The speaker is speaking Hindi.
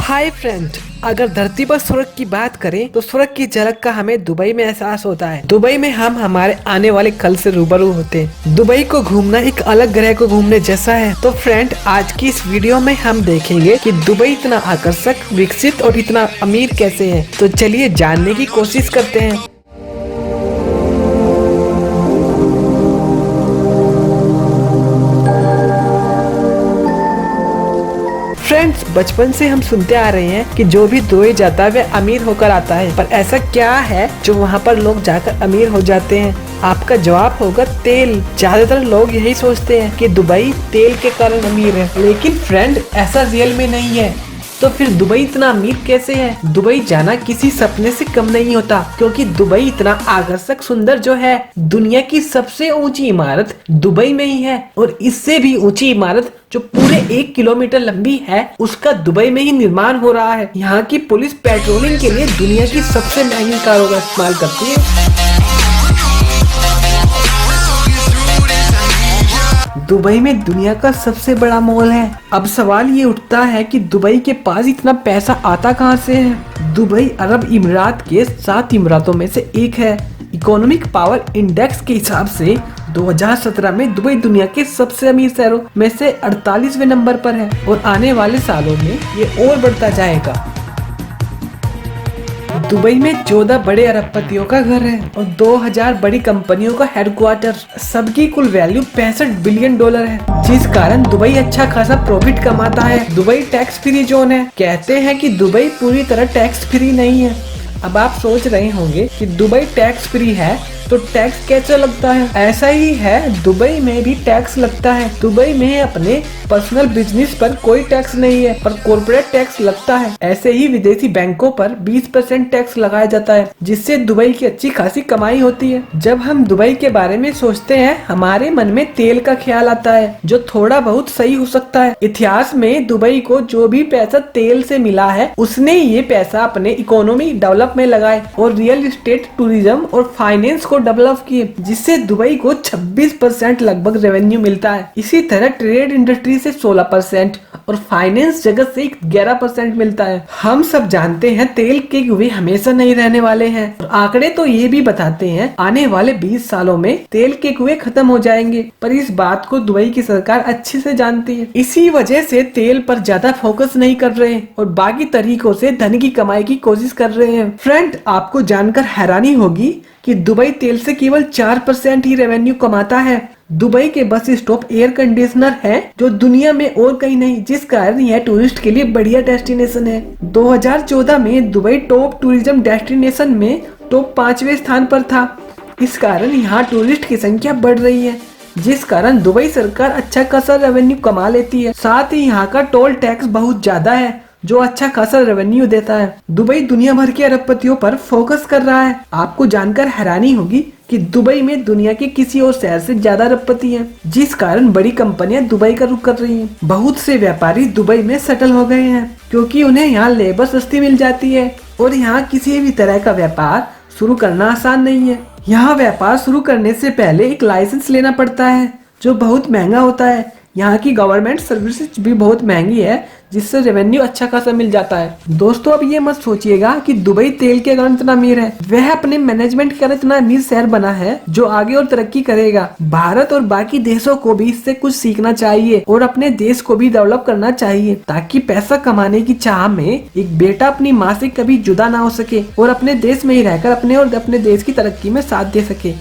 हाय फ्रेंड, अगर धरती पर स्वर्ग की बात करें तो स्वर्ग की झलक का हमें दुबई में एहसास होता है। दुबई में हम हमारे आने वाले कल से रूबरू होते हैं। दुबई को घूमना एक अलग ग्रह को घूमने जैसा है। तो फ्रेंड, आज की इस वीडियो में हम देखेंगे कि दुबई इतना आकर्षक, विकसित और इतना अमीर कैसे है। तो चलिए जानने की कोशिश करते हैं। फ्रेंड्स, बचपन से हम सुनते आ रहे हैं कि जो भी दुबई जाता है वह अमीर होकर आता है। पर ऐसा क्या है जो वहाँ पर लोग जाकर अमीर हो जाते हैं? आपका जवाब होगा तेल। ज्यादातर लोग यही सोचते हैं कि दुबई तेल के कारण अमीर है, लेकिन फ्रेंड ऐसा रियल में नहीं है। तो फिर दुबई इतना अमीर कैसे है? दुबई जाना किसी सपने से कम नहीं होता, क्योंकि दुबई इतना आकर्षक, सुंदर जो है। दुनिया की सबसे ऊंची इमारत दुबई में ही है, और इससे भी ऊंची इमारत जो पूरे 1 किलोमीटर लंबी है, उसका दुबई में ही निर्माण हो रहा है। यहाँ की पुलिस पेट्रोलिंग के लिए दुनिया की सबसे महंगी कारों का इस्तेमाल करती है। दुबई में दुनिया का सबसे बड़ा मॉल है। अब सवाल ये उठता है कि दुबई के पास इतना पैसा आता कहां से है? दुबई अरब इमारात के 7 इमारातों में से एक है। इकोनॉमिक पावर इंडेक्स के हिसाब से 2017 में दुबई दुनिया के सबसे अमीर शहरों में से 48वें नंबर पर है, और आने वाले सालों में ये और बढ़ता जाएगा। दुबई में 14 बड़े अरबपतियों का घर है और 2000 बड़ी कंपनियों का हेडक्वार्टर। सबकी कुल वैल्यू $65 बिलियन है, जिस कारण दुबई अच्छा खासा प्रॉफिट कमाता है। दुबई टैक्स फ्री जोन है। कहते हैं कि दुबई पूरी तरह टैक्स फ्री नहीं है। अब आप सोच रहे होंगे कि दुबई टैक्स फ्री है तो टैक्स कैसे लगता है? ऐसा ही है, दुबई में भी टैक्स लगता है। दुबई में अपने पर्सनल बिजनेस पर कोई टैक्स नहीं है, पर कॉर्पोरेट टैक्स लगता है। ऐसे ही विदेशी बैंकों पर 20% टैक्स लगाया जाता है, जिससे दुबई की अच्छी खासी कमाई होती है। जब हम दुबई के बारे में सोचते हैं, हमारे मन में तेल का ख्याल आता है, जो थोड़ा बहुत सही हो सकता है। इतिहास में दुबई को जो भी पैसा तेल से मिला है, उसने ये पैसा अपने इकोनॉमी डेवलप में लगाए और रियल एस्टेट, टूरिज्म और फाइनेंस डेवलप किए, जिससे दुबई को 26% लगभग रेवेन्यू मिलता है। इसी तरह ट्रेड इंडस्ट्री से 16% और फाइनेंस जगत से 11% मिलता है। हम सब जानते हैं तेल के कुएं हमेशा नहीं रहने वाले हैं, और आंकड़े तो ये भी बताते हैं आने वाले 20 सालों में तेल के कुएं खत्म हो जाएंगे। पर इस बात को दुबई की सरकार अच्छे से जानती है। इसी वजह से तेल पर ज्यादा फोकस नहीं कर रहे हैं और बाकी तरीकों से धन की कमाई की कोशिश कर रहे हैं। फ्रेंड, आपको जानकर हैरानी होगी कि दुबई तेल से केवल 4% ही रेवेन्यू कमाता है। दुबई के बस स्टॉप एयर कंडीशनर है, जो दुनिया में और कहीं नहीं, जिस कारण यह टूरिस्ट के लिए बढ़िया डेस्टिनेशन है। 2014 में दुबई टॉप टूरिज्म डेस्टिनेशन में टॉप 5वें स्थान पर था। इस कारण यहाँ टूरिस्ट की संख्या बढ़ रही है, जिस कारण दुबई सरकार अच्छा खासा रेवेन्यू कमा लेती है। साथ ही यहाँ का टोल टैक्स बहुत ज्यादा है, जो अच्छा खासा रेवेन्यू देता है। दुबई दुनिया भर के अरबपतियों पर फोकस कर रहा है। आपको जानकर हैरानी होगी कि दुबई में दुनिया के किसी और शहर से ज्यादा अरबपति हैं, जिस कारण बड़ी कंपनियां दुबई का रुख कर रही हैं। बहुत से व्यापारी दुबई में सेटल हो गए हैं, क्योंकि उन्हें यहाँ लेबर सस्ती मिल जाती है, और यहाँ किसी भी तरह का व्यापार शुरू करना आसान नहीं है। यहाँ व्यापार शुरू करने से पहले एक लाइसेंस लेना पड़ता है, जो बहुत महंगा होता है। यहाँ की गवर्नमेंट सर्विसेज भी बहुत महंगी है, जिससे रेवेन्यू अच्छा खासा मिल जाता है। दोस्तों, अब ये मत सोचिएगा कि दुबई तेल के कारण इतना अमीर है। वह अपने मैनेजमेंट के कारण इतना अमीर शहर बना है, जो आगे और तरक्की करेगा। भारत और बाकी देशों को भी इससे कुछ सीखना चाहिए और अपने देश को भी डेवलप करना चाहिए, ताकि पैसा कमाने की चाह में एक बेटा अपनी माँ से कभी जुदा ना हो सके और अपने देश में ही रहकर अपने और अपने देश की तरक्की में साथ दे सके।